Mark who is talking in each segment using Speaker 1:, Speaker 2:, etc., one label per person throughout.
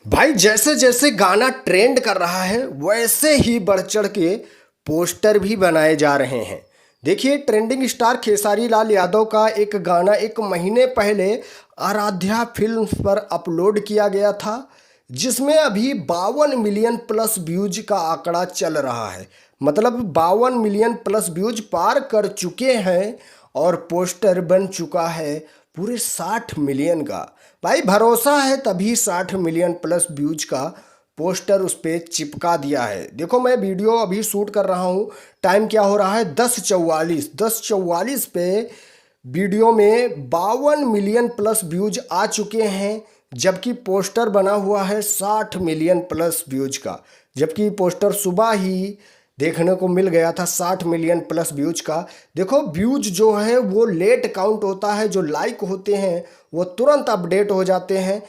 Speaker 1: भाई जैसे जैसे गाना ट्रेंड कर रहा है वैसे ही बढ़ चढ़ के पोस्टर भी बनाए जा रहे हैं। देखिए, ट्रेंडिंग स्टार खेसारी लाल यादव का एक गाना एक महीने पहले आराध्या फिल्म्स पर अपलोड किया गया था, जिसमें अभी 52 मिलियन प्लस व्यूज का आंकड़ा चल रहा है। मतलब 52 मिलियन प्लस व्यूज पार कर चुके हैं और पोस्टर बन चुका है पूरे 60 मिलियन का। भाई भरोसा है तभी 60 मिलियन प्लस व्यूज का पोस्टर उस पर चिपका दिया है। देखो, मैं वीडियो अभी शूट कर रहा हूँ, टाइम क्या हो रहा है 10:44 पे वीडियो में 52 मिलियन प्लस व्यूज आ चुके हैं, जबकि पोस्टर बना हुआ है 60 मिलियन प्लस व्यूज का। जबकि पोस्टर सुबह ही देखने को मिल गया था 60 मिलियन प्लस व्यूज का। देखो, व्यूज जो है वो लेट काउंट होता है, जो लाइक होते हैं वो तुरंत अपडेट हो जाते हैं,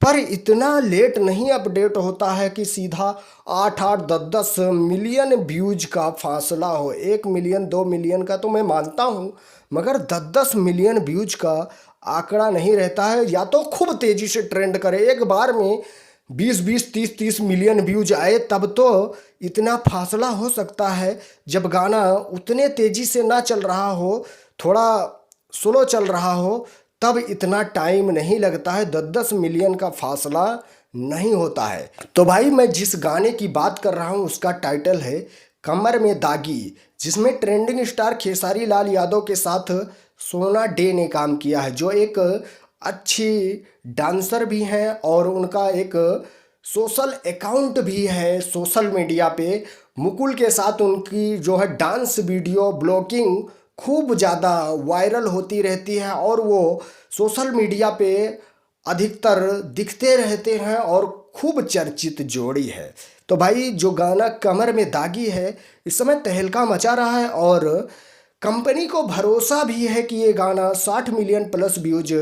Speaker 1: पर इतना लेट नहीं अपडेट होता है कि सीधा 8-8 10-10 मिलियन व्यूज का फासला हो। 1 मिलियन 2 मिलियन का तो मैं मानता हूँ, मगर 10-10 मिलियन व्यूज का आंकड़ा नहीं रहता है। या तो खूब तेजी से ट्रेंड करे, एक बार में 20-20 30-30 मिलियन व्यूज आए, तब तो इतना फासला हो सकता है। जब गाना उतने तेजी से ना चल रहा हो, थोड़ा स्लो चल रहा हो, तब इतना टाइम नहीं लगता है, 10-10 मिलियन का फासला नहीं होता है। तो भाई, मैं जिस गाने की बात कर रहा हूँ उसका टाइटल है कमर में दागी, जिसमें ट्रेंडिंग स्टार खेसारी लाल यादव के साथ सोना डे ने काम किया है, जो एक अच्छी डांसर भी हैं और उनका एक सोशल अकाउंट भी है सोशल मीडिया पे। मुकुल के साथ उनकी जो है डांस वीडियो ब्लॉगिंग खूब ज़्यादा वायरल होती रहती है और वो सोशल मीडिया पे अधिकतर दिखते रहते हैं और खूब चर्चित जोड़ी है। तो भाई, जो गाना कमर में दागी है इस समय तहलका मचा रहा है और कंपनी को भरोसा भी है कि ये गाना 60 मिलियन प्लस व्यूज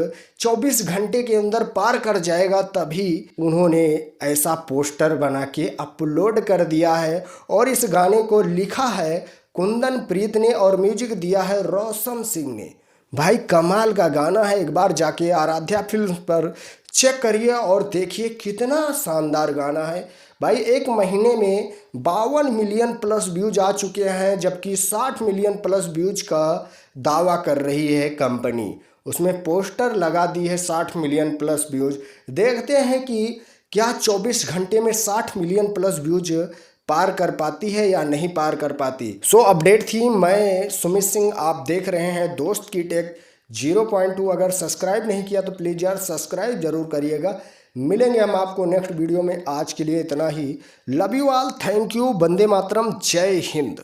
Speaker 1: 24 घंटे के अंदर पार कर जाएगा, तभी उन्होंने ऐसा पोस्टर बना के अपलोड कर दिया है। और इस गाने को लिखा है कुंदन प्रीत ने और म्यूजिक दिया है रोशन सिंह ने। भाई कमाल का गाना है, एक बार जाके आराध्या फिल्म पर चेक करिए और देखिए कितना शानदार गाना है। भाई एक महीने में 52 मिलियन प्लस व्यूज आ चुके हैं, जबकि 60 मिलियन प्लस व्यूज का दावा कर रही है कंपनी। उसमें पोस्टर लगा दी है 60 मिलियन प्लस व्यूज। देखते हैं कि क्या 24 घंटे में 60 मिलियन प्लस व्यूज पार कर पाती है या नहीं पार कर पाती। सो अपडेट थी, मैं सुमित सिंह, आप देख रहे हैं दोस्त की टेक 0.2। अगर सब्सक्राइब नहीं किया तो प्लीज़ यार सब्सक्राइब जरूर करिएगा। मिलेंगे हम आपको नेक्स्ट वीडियो में, आज के लिए इतना ही। Love you all, thank you, Vande Mataram, जय हिंद।